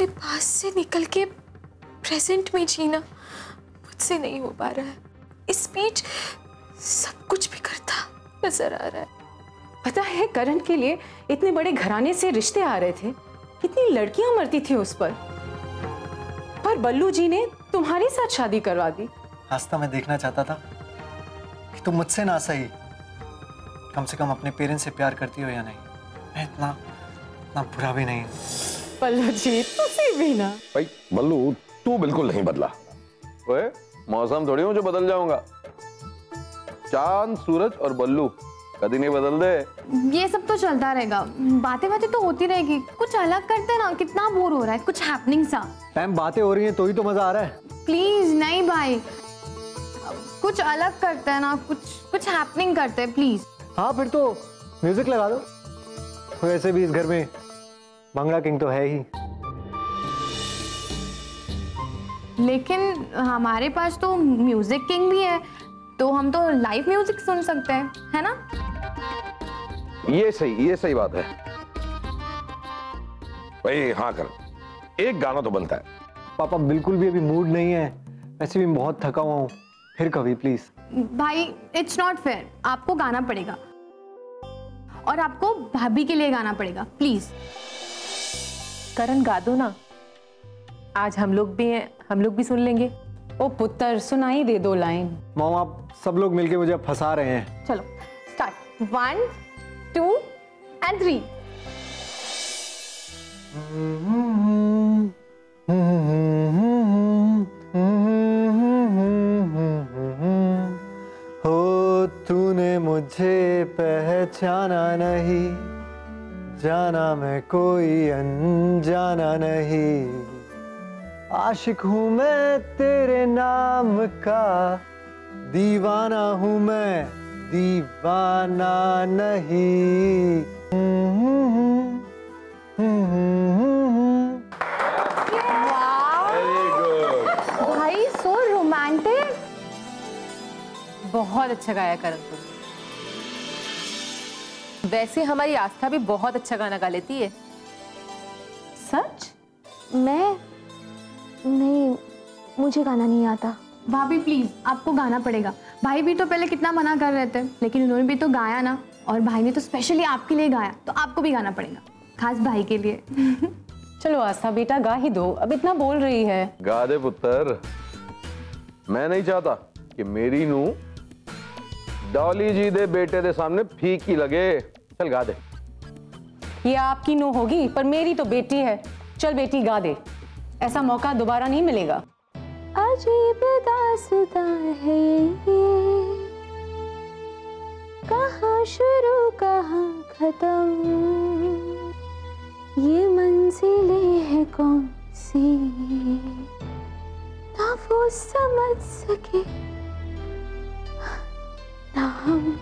अपने पास से निकल के प्रेजेंट में जीना मुझसे नहीं हो पा रहा है। इस बीच सब कुछ भी करता नजर आ रहा है। पता है करण के लिए इतने बड़े घराने से रिश्ते आ रहे थे, कितनी लड़कियां मरती थी उस पर बल्लू जी ने तुम्हारे साथ शादी करवा दी। आस्था, मैं देखना चाहता था कि तुम मुझसे ना सही कम से कम अपने पेरेंट्स से प्यार करती हो या नहीं। मैं इतना बुरा भी नहीं। बल्लू जी तुसी भी ना। भाई बल्लू, तू बिल्कुल नहीं बदला। ओए, मौसम थोड़ी हूँ जो बदल जाऊंगा। चांद, सूरज और बल्लू कभी नहीं बदल दे। ये सब तो चलता रहेगा, बातें तो होती रहेगी। कुछ अलग करते ना, कितना बोर हो रहा है, कुछ हैपनिंग सा। टाइम बातें हो रही हैं तो ही तो मजा आ रहा है। प्लीज नहीं भाई, कुछ अलग करते हैं ना, कुछ हैपनिंग करते हैं प्लीज। हाँ फिर तो म्यूजिक लगा दो। वैसे भी इस घर में भंगड़ा किंग तो है ही। लेकिन हमारे पास तो म्यूजिक किंग भी है, तो हम तो लाइव म्यूजिक सुन सकते हैं, है ना? ये सही बात है भाई। हाँ कर, एक गाना तो बनता है। पापा बिल्कुल भी अभी मूड नहीं है, वैसे भी बहुत थका हुआ हूँ। फिर कभी प्लीज। भाई इट्स नॉट फेयर, आपको गाना पड़ेगा और आपको भाभी के लिए गाना पड़ेगा प्लीज। करण गा दो ना, आज हम लोग भी हैं, हम लोग भी सुन लेंगे। ओ पुत्र सुनाई दे दो लाइन। मॉम आप सब लोग मिलके मुझे फंसा रहे हैं। चलो स्टार्ट, 1 2 and 3। हो तूने मुझे पहचाना नहीं, जाना मैं कोई अनजाना नहीं। आशिक हूँ मैं तेरे नाम का, दीवाना हूँ मैं दीवाना नहीं। भाई सो रोमांटिक। बहुत अच्छा गाया करण तुम। वैसे हमारी आस्था भी बहुत अच्छा गाना गा लेती है। सच? मैं नहीं, मुझे गाना नहीं आता। भाभी प्लीज, आपको गाना पड़ेगा। भाई भी तो पहले कितना मना कर रहे थे, लेकिन उन्होंने भी तो गाया ना, और भाई ने तो स्पेशली आपके लिए गाया, तो आपको भी गाना पड़ेगा, खास भाई के लिए। चलो आस्था बेटा गा ही दो, अब इतना बोल रही है। गा दे पुत्र। मैं नहीं चाहता कि मेरी नू डॉली जी दे बेटे दे सामने फीकी लगे। चल गा दे। ये आपकी नू होगी, पर मेरी तो बेटी है। चल बेटी गा दे, ऐसा मौका दोबारा नहीं मिलेगा। अजीब दास्तां है ये, कहाँ शुरू कहाँ खत्म, ये मंजिलें हैं कौन सी, ना वो समझ सके ना हम।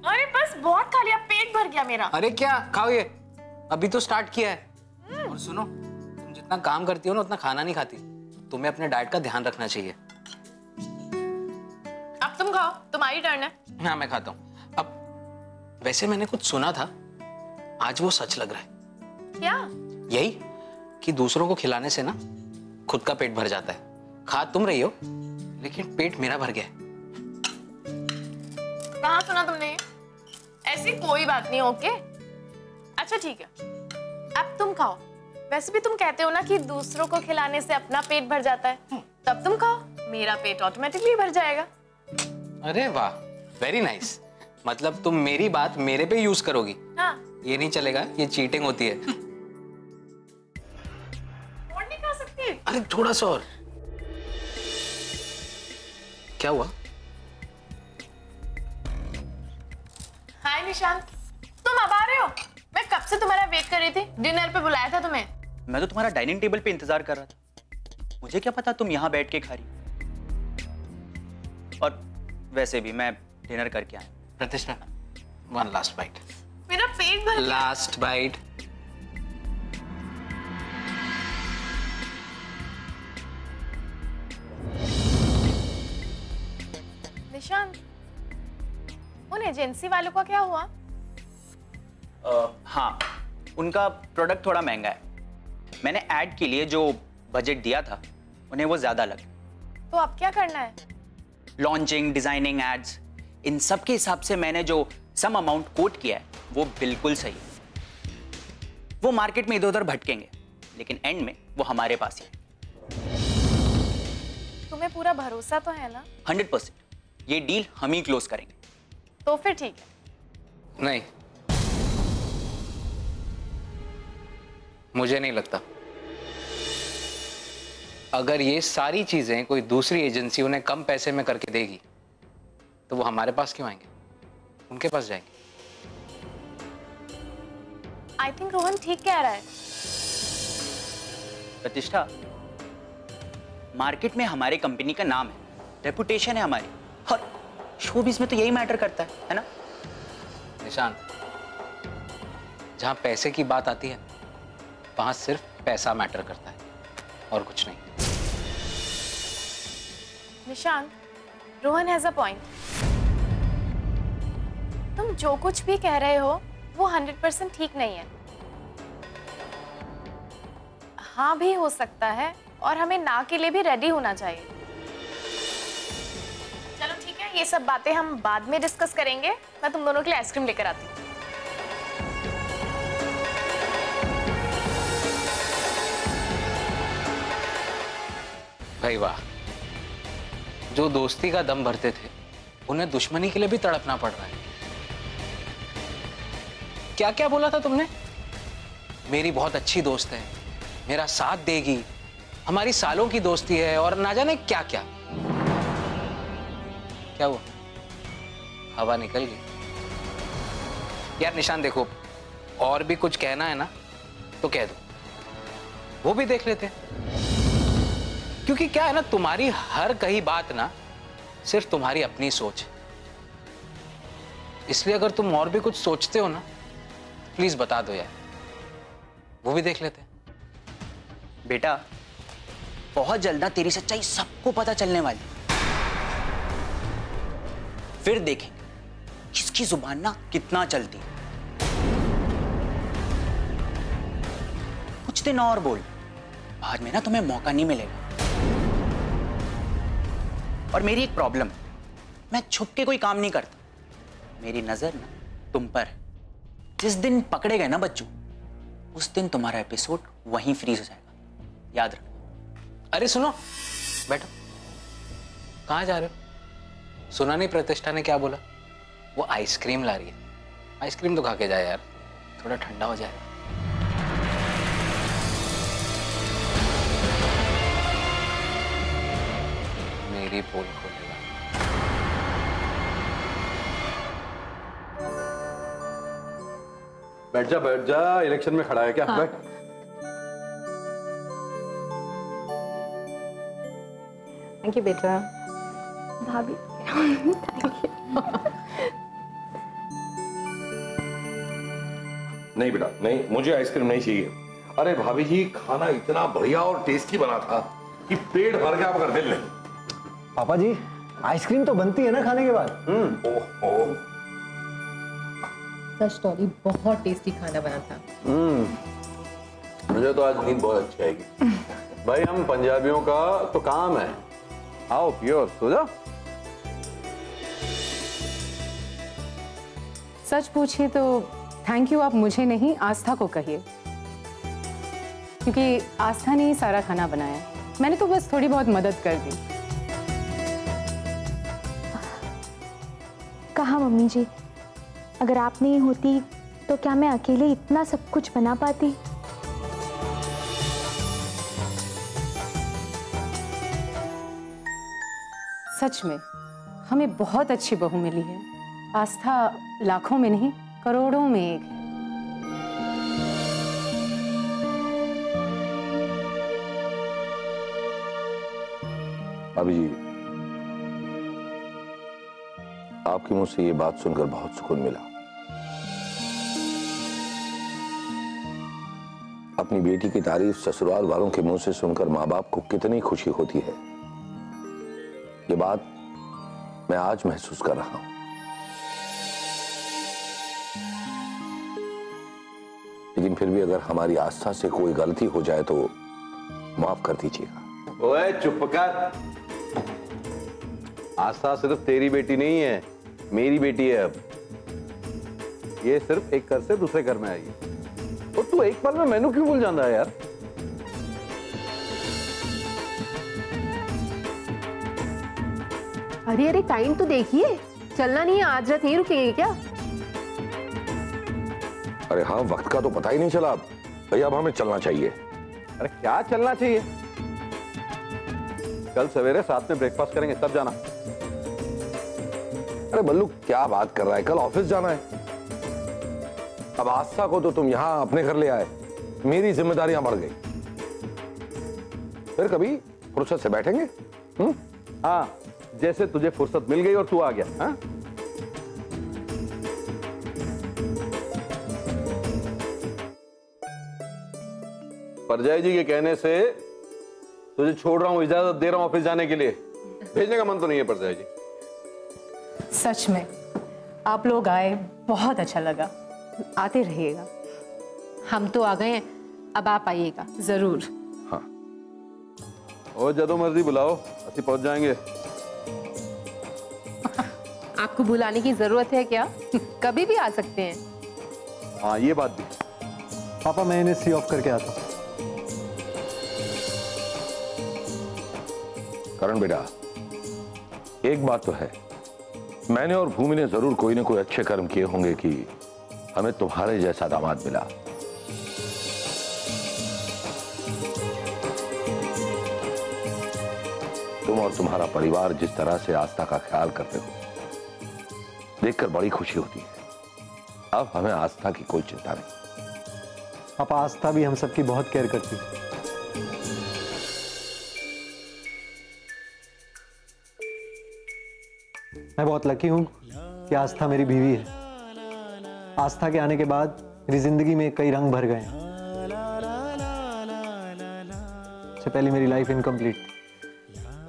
अरे बस बहुत खा लिया, पेट भर गया मेरा। अरे क्या खाओ, ये अभी तो स्टार्ट किया है। और सुनो, तुम जितना काम करती हो ना उतना खाना नहीं खाती। तुम्हें अपने डाइट का ध्यान रखना चाहिए। अब तुम खाओ, तुम्हारी टर्न है। हाँ मैं खाता हूँ। अब वैसे मैंने कुछ सुना था, आज वो सच लग रहा है। क्या? यही कि दूसरों को खिलाने से ना खुद का पेट भर जाता है। खा तुम रही हो, लेकिन पेट मेरा भर गया है। कहाँ सुना तुमने ये? ऐसी कोई बात नहीं। ओके अच्छा ठीक है, अब तुम खाओ। वैसे भी तुम कहते हो ना कि दूसरों को खिलाने से अपना पेट भर जाता है, तब तुम खाओ, मेरा पेट ऑटोमेटिकली भर जाएगा। अरे वाह, वेरी नाइस। मतलब तुम मेरी बात मेरे पे यूज करोगी? हाँ। ये नहीं चलेगा, ये चीटिंग होती है। और नहीं खा सकती? अरे थोड़ा सा और। क्या हुआ? हाय निशांत, तुम अब आ रहे हो? मैं कब से तुम्हारा वेट कर रही थी, डिनर पे बुलाया था तुम्हें। मैं तो तुम्हारा डाइनिंग टेबल पे इंतजार कर रहा था, मुझे क्या पता तुम यहाँ बैठ के खा रही। और वैसे भी मैं डिनर करके आया। प्रतिष्ठा, वन लास्ट बाइट। मेरा पेट भर गया। Last bite. निशांत, उन एजेंसी वालों का क्या हुआ? हाँ, उनका प्रोडक्ट थोड़ा महंगा है। मैंने ऐड के लिए जो बजट दिया था उन्हें वो ज्यादा लगे। तो अब क्या करना है? लॉन्चिंग, डिजाइनिंग, एड्स, इन सब के हिसाब से मैंने जो सम अमाउंट कोट किया है वो बिल्कुल सही है। वो मार्केट में इधर उधर भटकेंगे लेकिन एंड में वो हमारे पास ही है। तुम्हें पूरा भरोसा तो है ना? 100%। ये डील हम ही क्लोज करेंगे। तो फिर ठीक है। नहीं, मुझे नहीं लगता। अगर ये सारी चीजें कोई दूसरी एजेंसी उन्हें कम पैसे में करके देगी तो वो हमारे पास क्यों आएंगे? उनके पास जाएंगे। आई थिंक रोहन ठीक कह रहा है। प्रतिष्ठा, मार्केट में हमारी कंपनी का नाम है, रेपुटेशन है हमारी, और शोबिज़ में तो यही मैटर करता है ना? निशांत, जहां पैसे की बात आती है वहां सिर्फ पैसा मैटर करता है और कुछ नहीं। Nishant, Rohan has a point. तुम जो कुछ भी कह रहे हो वो 100% ठीक नहीं है। हाँ भी हो सकता है और हमें ना के लिए भी रेडी होना चाहिए। चलो ठीक है, ये सब बातें हम बाद में डिस्कस करेंगे। मैं तुम दोनों के लिए आइसक्रीम लेकर आती हूँ। भाई वाह, जो दोस्ती का दम भरते थे उन्हें दुश्मनी के लिए भी तड़पना पड़ रहा है। क्या क्या बोला था तुमने? मेरी बहुत अच्छी दोस्त है, मेरा साथ देगी, हमारी सालों की दोस्ती है, और ना जाने क्या क्या। क्या हुआ? हवा निकल गई। यार निशान देखो, और भी कुछ कहना है ना तो कह दो, वो भी देख लेते हैं। क्योंकि क्या है ना, तुम्हारी हर कही बात ना सिर्फ तुम्हारी अपनी सोच है। इसलिए अगर तुम और भी कुछ सोचते हो ना प्लीज बता दो यार, वो भी देख लेते हैं। बेटा, बहुत जल्द ना तेरी सच्चाई सबको पता चलने वाली। फिर देखेंगे किसकी जुबान ना कितना चलती है। कुछ दिन और बोल, बाद में ना तुम्हें मौका नहीं मिलेगा। और मेरी एक प्रॉब्लम, मैं छुप के कोई काम नहीं करता। मेरी नजर ना तुम पर है। जिस दिन पकड़े गए ना बच्चों, उस दिन तुम्हारा एपिसोड वहीं फ्रीज हो जाएगा, याद रखना। अरे सुनो, बैठो। कहाँ जा रहे हो? सुना नहीं प्रतिष्ठा ने क्या बोला? वो आइसक्रीम ला रही है। आइसक्रीम तो खा के जाए यार, थोड़ा ठंडा हो जाएगा। मेरी पोल खोलेगा। बैठ जा, इलेक्शन में खड़ा है क्या? हाँ। बैठ। थैंक यू बेटा। भाभी नहीं बेटा, नहीं, मुझे आइसक्रीम नहीं चाहिए। अरे भाभी जी, खाना इतना बढ़िया और टेस्टी बना था कि पेट भर गया मगर दिल नहीं। पापा जी, आइसक्रीम तो बनती है ना खाने के बाद? ओहो। सच टॉली, बहुत टेस्टी खाना बना था। मुझे तो आज नींद बहुत अच्छी आएगी। भाई हम पंजाबियों का तो काम है, आओ पियो, सो जाओ। सच पूछिए तो थैंक यू आप मुझे नहीं, आस्था को कहिए, क्योंकि आस्था ने ही सारा खाना बनाया। मैंने तो बस थोड़ी बहुत मदद कर दी। कहा मम्मी जी, अगर आप नहीं होती तो क्या मैं अकेले इतना सब कुछ बना पाती? सच में हमें बहुत अच्छी बहू मिली है। आस्था लाखों में नहीं, करोड़ों में एक है। भाभी जी, आपके मुंह से ये बात सुनकर बहुत सुकून मिला। अपनी बेटी की तारीफ ससुराल वालों के मुंह से सुनकर माँ बाप को कितनी खुशी होती है, ये बात मैं आज महसूस कर रहा हूं। लेकिन फिर भी अगर हमारी आस्था से कोई गलती हो जाए तो माफ कर दीजिएगा। ओए चुप कर। आस्था सिर्फ तेरी बेटी नहीं है, मेरी बेटी है। अब ये सिर्फ एक घर से दूसरे घर में आई है, और तू एक पल में मैनू क्यों भूल जाता है यार? अरे अरे टाइम तो देखिए, चलना नहीं है, आज रात यहीं रुकेंगे क्या? अरे हाँ, वक्त का तो पता ही नहीं चला भैया, अब हमें चलना चाहिए। अरे क्या चलना चाहिए? कल सवेरे साथ में ब्रेकफास्ट करेंगे, तब जाना। अरे बल्लू क्या बात कर रहा है, कल ऑफिस जाना है। अब आस्था को तो तुम यहां अपने घर ले आए, मेरी जिम्मेदारियां बढ़ गई। फिर कभी फुर्सत से बैठेंगे। हाँ, जैसे तुझे फुर्सत मिल गई और तू आ गया। हाँ? परजाई जी के कहने से तुझे छोड़ रहा हूं, इजाजत दे रहा हूं ऑफिस जाने के लिए। भेजने का मन तो नहीं है परजाई जी। सच में आप लोग आए, बहुत अच्छा लगा। आते रहिएगा। हम तो आ गए हैं, अब आप आइएगा जरूर। हाँ, और जदों मर्जी बुलाओ, ਅਸੀਂ पहुंच जाएंगे। आपको बुलाने की जरूरत है क्या? कभी भी आ सकते हैं। हाँ, ये बात भी। पापा मैं इन्हें सी ऑफ करके आता हूँ। करण बेटा, एक बात तो है, मैंने और भूमि ने जरूर कोई ना कोई अच्छे कर्म किए होंगे कि हमें तुम्हारे जैसा दामाद मिला। तुम और तुम्हारा परिवार जिस तरह से आस्था का ख्याल करते हो, देखकर बड़ी खुशी होती है। अब हमें आस्था की कोई चिंता नहीं। पापा आस्था भी हम सबकी बहुत केयर करती है। मैं बहुत लकी हूं कि आस्था मेरी बीवी है। आस्था के आने के बाद मेरी जिंदगी में कई रंग भर गए हैं। इससे पहले मेरी लाइफ इनकम्प्लीट थी,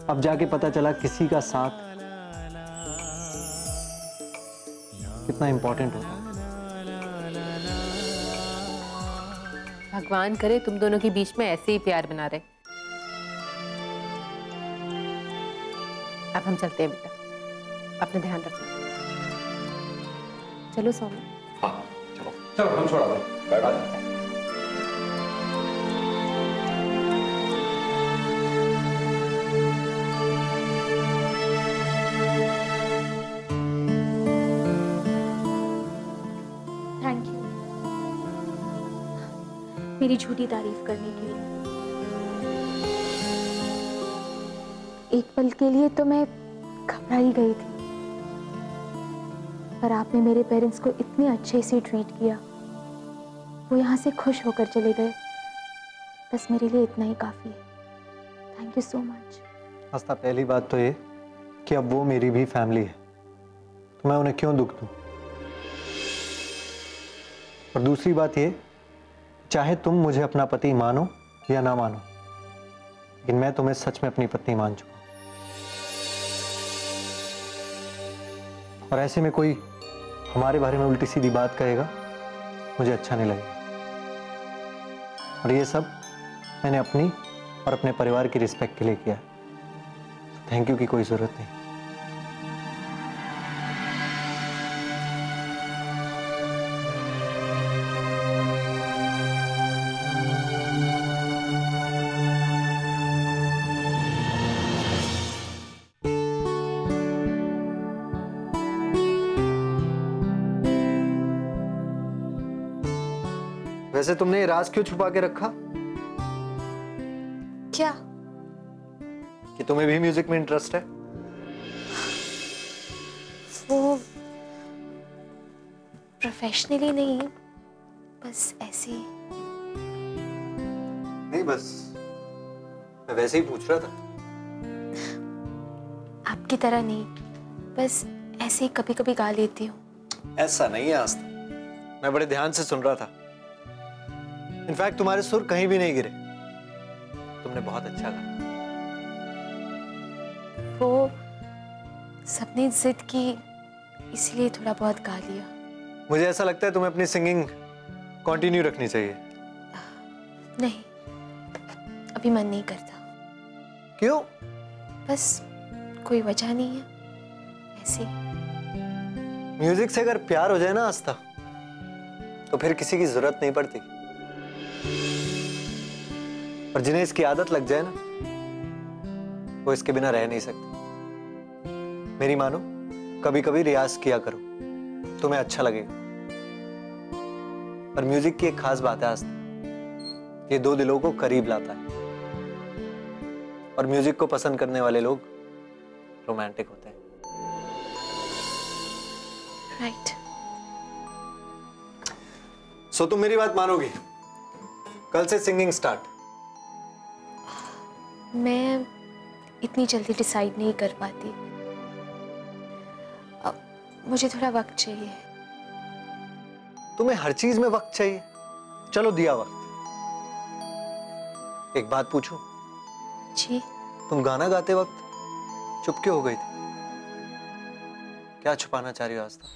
अब जाके पता चला किसी का साथ कितना इंपॉर्टेंट होता है। भगवान करे तुम दोनों के बीच में ऐसे ही प्यार बना रहे। अब हम चलते हैं बेटा, अपना ध्यान रखना। चलो सोना। हाँ चलो चलो, हम छोड़ा दो। थैंक यू मेरी झूठी तारीफ करने के लिए। एक पल के लिए तो मैं घबरा ही गई थी, पर आपने मेरे पेरेंट्स को इतने अच्छे से ट्रीट किया, वो यहाँ से खुश होकर चले गए। बस मेरे लिए इतना ही काफ़ी है। Thank you so much. Aastha, पहली बात तो ये कि अब वो मेरी भी फैमिली है, तो मैं उन्हें क्यों दुख दूं। और दूसरी बात ये, चाहे तुम मुझे अपना पति मानो या ना मानो, लेकिन मैं तुम्हें सच में अपनी पत्नी मान चुका हूं। और ऐसे में कोई हमारे बारे में उल्टी सीधी बात कहेगा, मुझे अच्छा नहीं लगेगा। और ये सब मैंने अपनी और अपने परिवार की रिस्पेक्ट के लिए किया। थैंक यू की कोई जरूरत नहीं। वैसे तुमने ये राज क्यों छुपा के रखा? क्या? कि तुम्हें भी म्यूजिक में इंटरेस्ट है? वो प्रोफेशनली नहीं, बस ऐसे ही। नहीं, बस मैं वैसे ही पूछ रहा था। आपकी तरह नहीं, बस ऐसे ही कभी कभी गा लेती हूँ। ऐसा नहीं है आस्था, मैं बड़े ध्यान से सुन रहा था। इनफैक्ट तुम्हारे सुर कहीं भी नहीं गिरे। तुमने बहुत अच्छा गाया। वो सबने जिद की, इसलिए थोड़ा बहुत गा लिया। मुझे ऐसा लगता है तुम्हें अपनी सिंगिंग कंटिन्यू रखनी चाहिए। नहीं, अभी मन नहीं करता। क्यों? बस कोई वजह नहीं है, ऐसे। म्यूजिक से अगर प्यार हो जाए ना आस्था, तो फिर किसी की जरूरत नहीं पड़ती। और जिन्हें इसकी आदत लग जाए ना, वो इसके बिना रह नहीं सकते। मेरी मानो, कभी कभी रियाज किया करो, तुम्हें अच्छा लगेगा। और म्यूजिक की एक खास बात है आस्था, ये दो दिलों को करीब लाता है। और म्यूजिक को पसंद करने वाले लोग रोमांटिक होते हैं। राइट। सो तुम मेरी बात मानोगी? कल से सिंगिंग स्टार्ट। मैं इतनी जल्दी डिसाइड नहीं कर पाती। अब मुझे थोड़ा वक्त चाहिए। तुम्हें हर चीज में वक्त चाहिए? चलो दिया वक्त। एक बात पूछूं? जी। तुम गाना गाते वक्त चुप क्यों हो गई थी? क्या छुपाना चाह रही हो आस्था?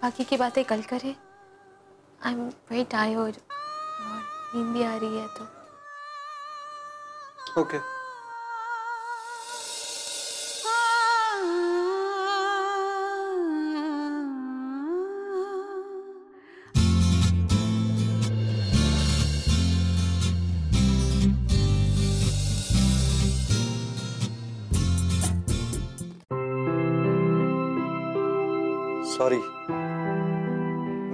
बाकी की बातें कल करें। आई एम वेरी टायर्ड और नींद भी आ रही है तो। ओके। सॉरी,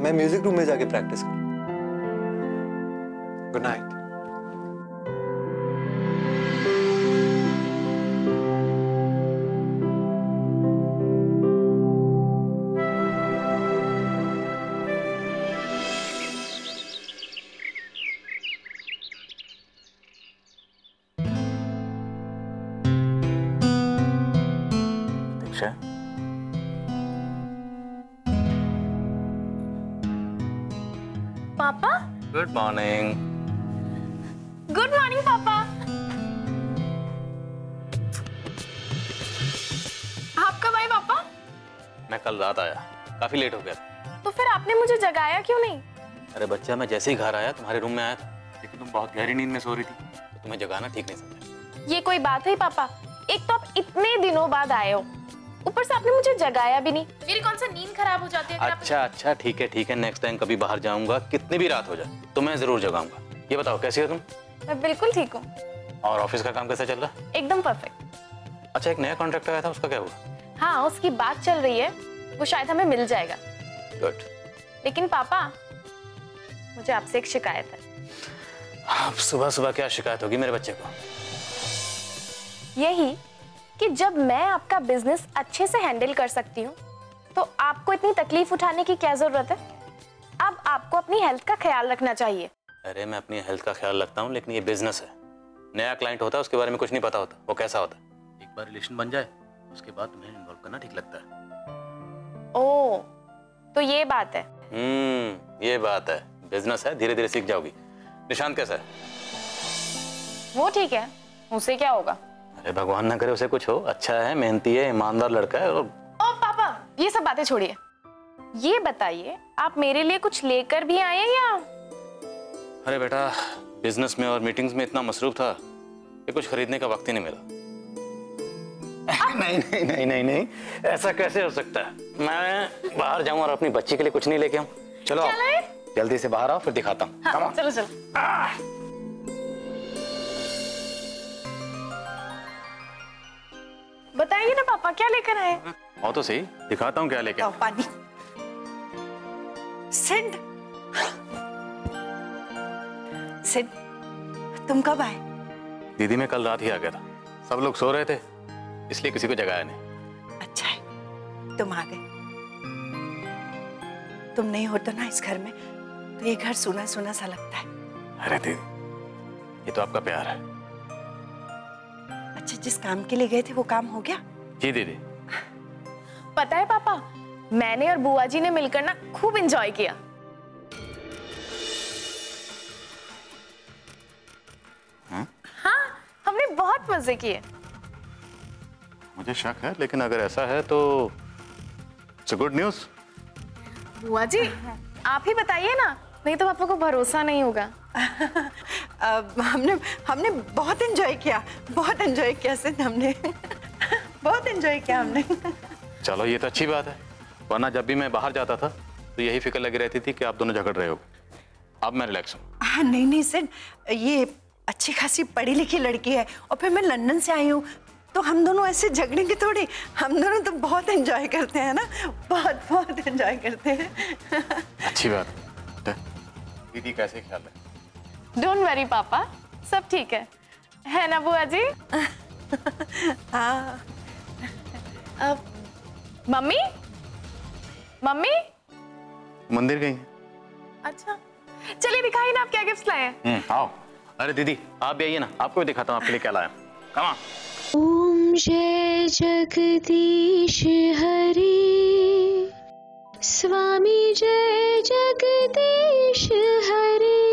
मैं म्यूजिक रूम में जाके प्रैक्टिस करूं। Good night. दीक्षा, पापा? Good morning. गुड मॉर्निंग पापा। आप कब आए पापा? मैं कल रात आया, काफी लेट हो गया। तो फिर आपने मुझे जगाया क्यों नहीं? अरे बच्चा, मैं जैसे ही घर आया तुम्हारे रूम में आया था, लेकिन तुम बहुत गहरी नींद में सो रही थी, तो तुम्हें जगाना ठीक नहीं समझा। ये कोई बात है पापा? एक तो आप इतने दिनों बाद आए हो, ऊपर से आपने मुझे जगाया भी नहीं। मेरी कौन सा नींद खराब हो जाती है? अच्छा, ठीक है, नेक्स्ट टाइम कभी बाहर जाऊंगा, कितनी भी रात हो जाए, तो मैं जरूर जगाऊंगा। ये बताओ, कैसी हो तुम? मैं बिल्कुल ठीक हूँ। और ऑफिस का काम कैसा चल रहा? एकदम परफेक्ट। अच्छा, एक नया कॉन्ट्रैक्ट आया था, उसका क्या हुआ? हाँ, उसकी बात चल रही है, वो शायद हमें मिल जाएगा। गुड। लेकिन पापा, मुझे आपसे एक शिकायत है। अब सुबह सुबह क्या शिकायत होगी मेरे बच्चे को? यही कि जब मैं आपका बिजनेस अच्छे से हैंडल कर सकती हूँ, तो आपको इतनी तकलीफ उठाने की क्या जरूरत है? अब आपको अपनी हेल्थ का ख्याल रखना चाहिए। अरे मैं अपनी हेल्थ का ख्याल रखता हूँ, लेकिन ये बिजनेस है। नया क्लाइंट होता है, उसके बारे में कुछ नहीं पता होता, वो कैसा होता है। एक बार रिलेशन बन जाए, उसके बाद तुम्हें इन्वॉल्व करना ठीक लगता है। ओह, तो ये बात है। ये बात है। बिजनेस है, धीरे धीरे सीख जाओगी। निशांत कैसा है? वो ठीक है, उसे क्या होगा? अरे भगवान ना करे उसे कुछ हो। अच्छा है, मेहनती है, ईमानदार लड़का है। और ओ पापा, ये सब बातें छोड़िए। ये बताइए, आप मेरे लिए कुछ लेकर भी आए हैं या? अरे बेटा, बिजनेस में और मीटिंग्स में इतना मसरूफ था कि कुछ खरीदने का वक्त ही नहीं मिला। नहीं, ऐसा कैसे हो सकता है? मैं बाहर जाऊं और अपनी बच्ची के लिए कुछ नहीं लेके आऊं? चलो आप जल्दी से बाहर आओ, फिर दिखाता हूँ। हाँ, चलो चलो। बताइए ना पापा, क्या लेकर आए? आओ तो सही, दिखाता हूँ क्या लेके। पानी। सिड, तुम कब आए? दीदी, मैं कल रात ही आ गया था, सब लोग सो रहे थे, इसलिए किसी को जगाया नहीं। अच्छा है, तुम आ गए। तुम नहीं हो तो ना इस घर में, तो ये घर सूना सूना सा लगता है। अरे दीदी, ये तो आपका प्यार है। अच्छा, जिस काम के लिए गए थे वो काम हो गया? जी दीदी। पता है पापा, मैंने और बुआ जी ने मिलकर ना खूब एंजॉय किया। हाँ, हमने बहुत मजे किए। मुझे शक है, लेकिन अगर ऐसा है तो इट्स अ गुड न्यूज़। बुआ जी आप ही बताइए ना, नहीं तो पापा को भरोसा नहीं होगा। हमने बहुत एंजॉय किया सिर्फ हमने बहुत एंजॉय किया हमने। चलो ये तो अच्छी बात है, वरना जब भी मैं बाहर जाता था तो यही फिक्र लगी रहती थी कि आप दोनों झगड़ रहे हो। अब मैं रिलैक्स हूँ। हाँ नहीं सिड, ये अच्छी खासी पढ़ी लिखी लड़की है और फिर मैं लंदन से आई हूँ, तो हम दोनों ऐसे झगड़ेंगे थोड़ी। हम दोनों तो बहुत एंजॉय करते हैं ना, बहुत एंजॉय करते हैं। अच्छी बात है। दीदी कैसे ख्याल है? डोंट वरी पापा, सब ठीक है ना बुआ जी? हाँ। अब मम्मी मंदिर गई। अच्छा चलिए दिखाइए ना आप क्या गिफ्ट लाए हैं। आओ। अरे दीदी आप भी आइए ना, आपको भी दिखाता हूँ आपके लिए क्या लाया। Come on. ओम जय जगदीश हरि, स्वामी जय जगदीश हरि,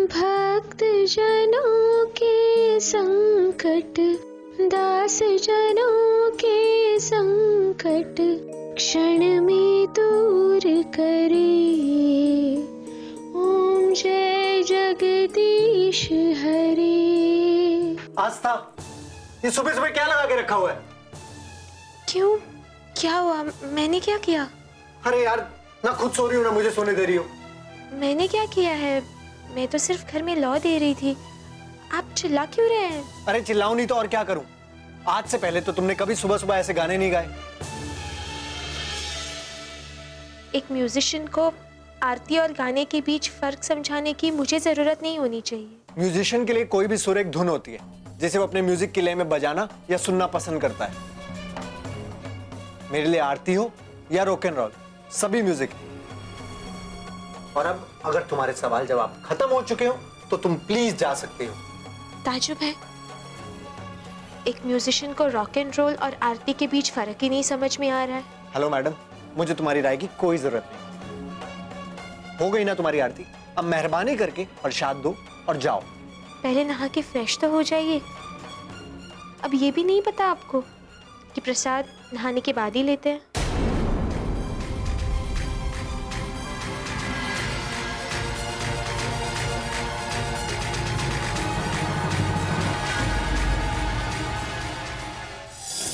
भक्त जनों के संकट, दास जनों के संकट क्षण में दूर करे। ओम जय जगदीश हरि। आस्था, ये सुबह सुबह क्या लगा के रखा हुआ है? क्यों, क्या हुआ? मैंने क्या किया? अरे यार, ना खुद सो रही हो ना मुझे सोने दे रही हो। मैंने क्या किया है? मैं तो सिर्फ घर में लौ दे रही थी। आप चिल्ला क्यों रहे हैं? अरे चिल्लाऊं नहीं तो और क्या करूं? आज से पहले तो तुमने कभी सुबह सुबह ऐसे गाने नहीं गाए। एक म्यूजिशियन को आरती और गाने के बीच फर्क समझाने की मुझे जरूरत नहीं होनी चाहिए। म्यूजिशियन के लिए कोई भी सुर एक धुन होती है, जिसे वो अपने म्यूजिक की लय में बजाना या सुनना पसंद करता है। मेरे लिए आरती हो या रॉक एंड रोल, सभी म्यूजिक है। और अब अगर तुम्हारे सवाल जवाब खत्म हो चुके हो तो तुम प्लीज जा सकते हो। ताजुब है, एक म्यूजिशियन को रॉक एंड रोल और आरती के बीच फर्क ही नहीं समझ में आ रहा है। हेलो मैडम, मुझे तुम्हारी राय की कोई जरूरत नहीं। हो गई ना तुम्हारी आरती, अब मेहरबानी करके प्रसाद दो और जाओ। पहले नहा के फ्रेश तो हो जाइए। अब ये भी नहीं पता आपको कि प्रसाद नहाने के बाद ही लेते हैं।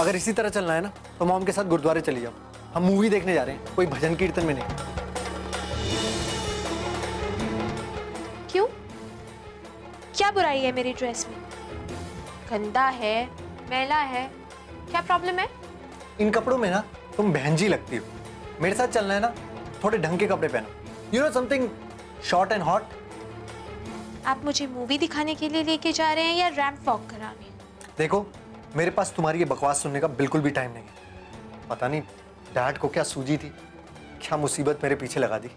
अगर इसी तरह चलना है ना तो मॉम के साथ गुरुद्वारे चली जाओ। हम मूवी देखने जा रहे हैं, कोई भजन कीर्तन में नहीं। क्यों? क्या बुराई है मेरी ड्रेस में? गंदा है, मैला है, क्या प्रॉब्लम है? इन कपड़ों में ना तुम बहन जी लगती हो। मेरे साथ चलना है ना, थोड़े ढंग के कपड़े पहनो। You know something short and hot. आप मुझे मूवी दिखाने के लिए लेके जा रहे हैं या रैंप वॉक कराने? देखो, मेरे पास तुम्हारी ये बकवास सुनने का बिल्कुल भी टाइम नहीं है। पता नहीं डैड को क्या सूझी थी, क्या मुसीबत मेरे पीछे लगा दी।